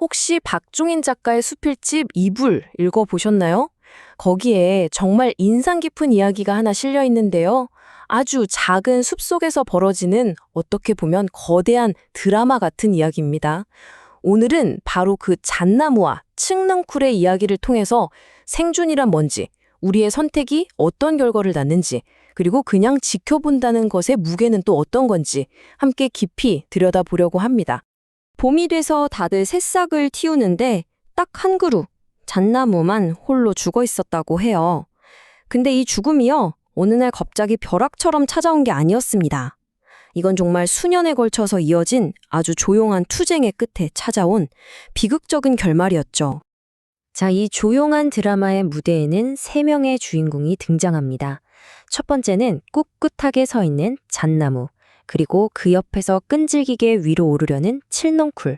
혹시 박종인 작가의 수필집 이불 읽어보셨나요? 거기에 정말 인상 깊은 이야기가 하나 실려 있는데요. 아주 작은 숲속에서 벌어지는 어떻게 보면 거대한 드라마 같은 이야기입니다. 오늘은 바로 그 잣나무와 칡넝쿨의 이야기를 통해서 생존이란 뭔지, 우리의 선택이 어떤 결과를 낳는지, 그리고 그냥 지켜본다는 것의 무게는 또 어떤 건지 함께 깊이 들여다보려고 합니다. 봄이 돼서 다들 새싹을 틔우는데 딱 한 그루, 잣나무만 홀로 죽어 있었다고 해요. 근데 이 죽음이요, 어느 날 갑자기 벼락처럼 찾아온 게 아니었습니다. 이건 정말 수년에 걸쳐서 이어진 아주 조용한 투쟁의 끝에 찾아온 비극적인 결말이었죠. 자, 이 조용한 드라마의 무대에는 세 명의 주인공이 등장합니다. 첫 번째는 꿋꿋하게 서 있는 잣나무, 그리고 그 옆에서 끈질기게 위로 오르려는 칡넝쿨,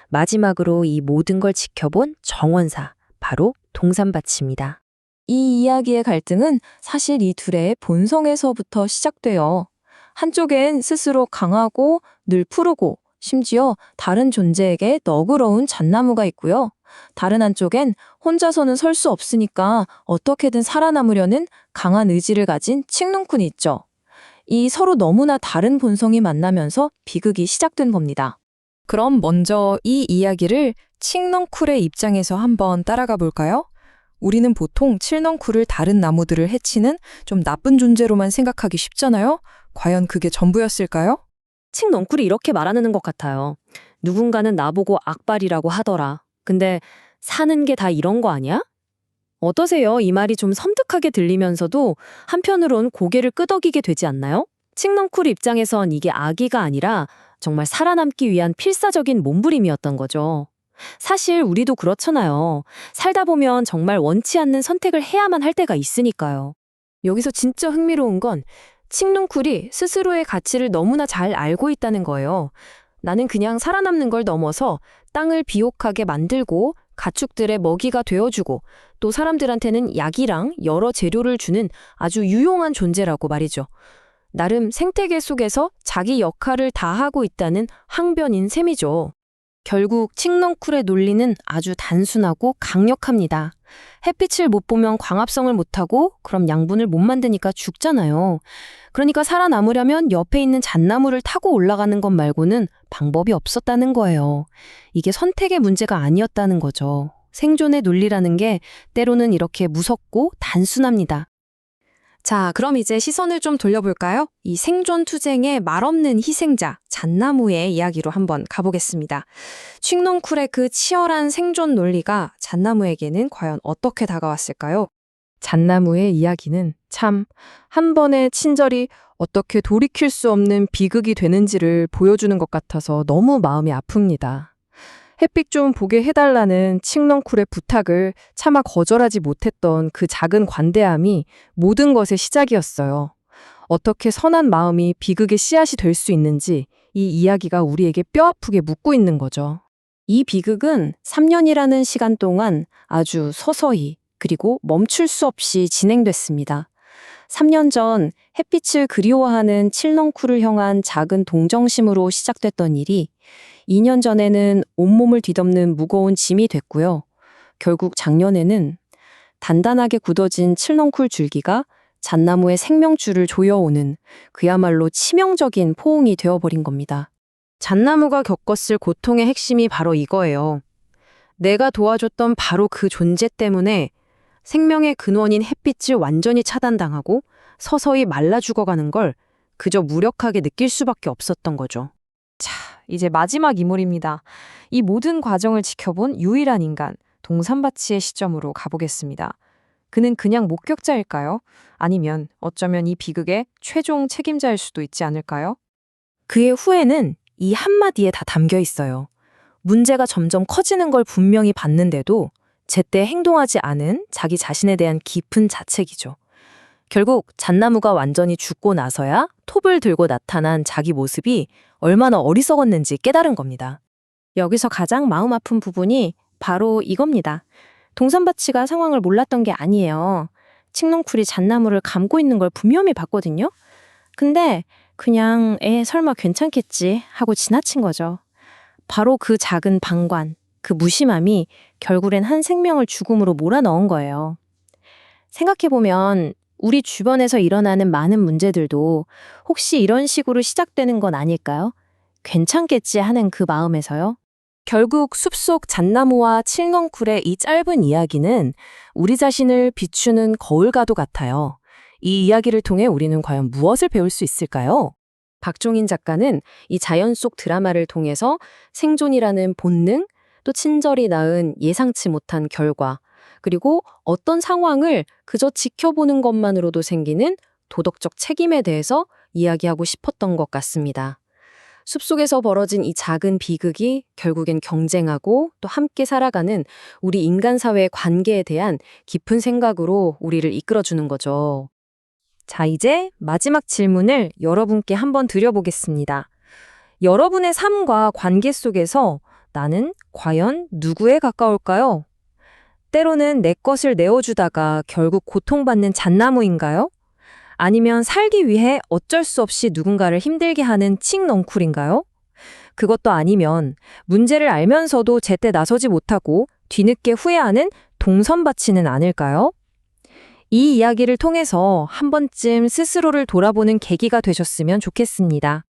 마지막으로 이 모든 걸 지켜본 정원사, 바로 동산밭입니다. 이 이야기의 갈등은 사실 이 둘의 본성에서부터 시작돼요. 한쪽엔 스스로 강하고 늘 푸르고 심지어 다른 존재에게 너그러운 잣나무가 있고요. 다른 한쪽엔 혼자서는 설 수 없으니까 어떻게든 살아남으려는 강한 의지를 가진 칡넝쿨이 있죠. 이 서로 너무나 다른 본성이 만나면서 비극이 시작된 겁니다. 그럼 먼저 이 이야기를 칡넝쿨의 입장에서 한번 따라가 볼까요? 우리는 보통 칡넝쿨을 다른 나무들을 해치는 좀 나쁜 존재로만 생각하기 쉽잖아요? 과연 그게 전부였을까요? 칡넝쿨이 이렇게 말하는 것 같아요. 누군가는 나보고 악발이라고 하더라. 근데 사는 게 다 이런 거 아니야? 어떠세요? 이 말이 좀 섬뜩하게 들리면서도 한편으론 고개를 끄덕이게 되지 않나요? 칡넝쿨 입장에선 이게 악의가 아니라 정말 살아남기 위한 필사적인 몸부림이었던 거죠. 사실 우리도 그렇잖아요. 살다 보면 정말 원치 않는 선택을 해야만 할 때가 있으니까요. 여기서 진짜 흥미로운 건 칡넝쿨이 스스로의 가치를 너무나 잘 알고 있다는 거예요. 나는 그냥 살아남는 걸 넘어서 땅을 비옥하게 만들고 가축들의 먹이가 되어주고 또 사람들한테는 약이랑 여러 재료를 주는 아주 유용한 존재라고 말이죠. 나름 생태계 속에서 자기 역할을 다하고 있다는 항변인 셈이죠. 결국 칡넝쿨의 논리는 아주 단순하고 강력합니다. 햇빛을 못 보면 광합성을 못하고 그럼 양분을 못 만드니까 죽잖아요. 그러니까 살아남으려면 옆에 있는 잣나무를 타고 올라가는 것 말고는 방법이 없었다는 거예요. 이게 선택의 문제가 아니었다는 거죠. 생존의 논리라는 게 때로는 이렇게 무섭고 단순합니다. 자, 그럼 이제 시선을 좀 돌려볼까요? 이 생존 투쟁의 말없는 희생자, 잣나무의 이야기로 한번 가보겠습니다. 칡넝쿨의 그 치열한 생존 논리가 잣나무에게는 과연 어떻게 다가왔을까요? 잣나무의 이야기는 참 한 번의 친절이 어떻게 돌이킬 수 없는 비극이 되는지를 보여주는 것 같아서 너무 마음이 아픕니다. 햇빛 좀 보게 해달라는 칡넝쿨의 부탁을 차마 거절하지 못했던 그 작은 관대함이 모든 것의 시작이었어요. 어떻게 선한 마음이 비극의 씨앗이 될 수 있는지 이 이야기가 우리에게 뼈아프게 묻고 있는 거죠. 이 비극은 3년이라는 시간 동안 아주 서서히 그리고 멈출 수 없이 진행됐습니다. 3년 전 햇빛을 그리워하는 칡넝쿨을 향한 작은 동정심으로 시작됐던 일이 2년 전에는 온몸을 뒤덮는 무거운 짐이 됐고요. 결국 작년에는 단단하게 굳어진 칡넝쿨 줄기가 잣나무의 생명줄을 조여오는 그야말로 치명적인 포옹이 되어버린 겁니다. 잣나무가 겪었을 고통의 핵심이 바로 이거예요. 내가 도와줬던 바로 그 존재 때문에 생명의 근원인 햇빛을 완전히 차단당하고 서서히 말라 죽어가는 걸 그저 무력하게 느낄 수밖에 없었던 거죠. 자, 이제 마지막 인물입니다. 이 모든 과정을 지켜본 유일한 인간, 동산바치의 시점으로 가보겠습니다. 그는 그냥 목격자일까요? 아니면 어쩌면 이 비극의 최종 책임자일 수도 있지 않을까요? 그의 후회는 이 한마디에 다 담겨 있어요. 문제가 점점 커지는 걸 분명히 봤는데도 제때 행동하지 않은 자기 자신에 대한 깊은 자책이죠. 결국 잣나무가 완전히 죽고 나서야 톱을 들고 나타난 자기 모습이 얼마나 어리석었는지 깨달은 겁니다. 여기서 가장 마음 아픈 부분이 바로 이겁니다. 동산바치가 상황을 몰랐던 게 아니에요. 칡넝쿨이 잣나무를 감고 있는 걸 분명히 봤거든요. 근데 그냥 설마 괜찮겠지 하고 지나친 거죠. 바로 그 작은 방관, 그 무심함이 결국엔 한 생명을 죽음으로 몰아넣은 거예요. 생각해보면 우리 주변에서 일어나는 많은 문제들도 혹시 이런 식으로 시작되는 건 아닐까요? 괜찮겠지 하는 그 마음에서요. 결국 숲속 잣나무와 칠넝쿨의 이 짧은 이야기는 우리 자신을 비추는 거울과도 같아요. 이 이야기를 통해 우리는 과연 무엇을 배울 수 있을까요? 박종인 작가는 이 자연 속 드라마를 통해서 생존이라는 본능, 또 친절히 낳은 예상치 못한 결과, 그리고 어떤 상황을 그저 지켜보는 것만으로도 생기는 도덕적 책임에 대해서 이야기하고 싶었던 것 같습니다. 숲속에서 벌어진 이 작은 비극이 결국엔 경쟁하고 또 함께 살아가는 우리 인간 사회의 관계에 대한 깊은 생각으로 우리를 이끌어주는 거죠. 자, 이제 마지막 질문을 여러분께 한번 드려보겠습니다. 여러분의 삶과 관계 속에서 나는 과연 누구에 가까울까요? 때로는 내 것을 내어주다가 결국 고통받는 잣나무인가요? 아니면 살기 위해 어쩔 수 없이 누군가를 힘들게 하는 칡넝쿨인가요? 그것도 아니면 문제를 알면서도 제때 나서지 못하고 뒤늦게 후회하는 동선받치는 않을까요? 이 이야기를 통해서 한 번쯤 스스로를 돌아보는 계기가 되셨으면 좋겠습니다.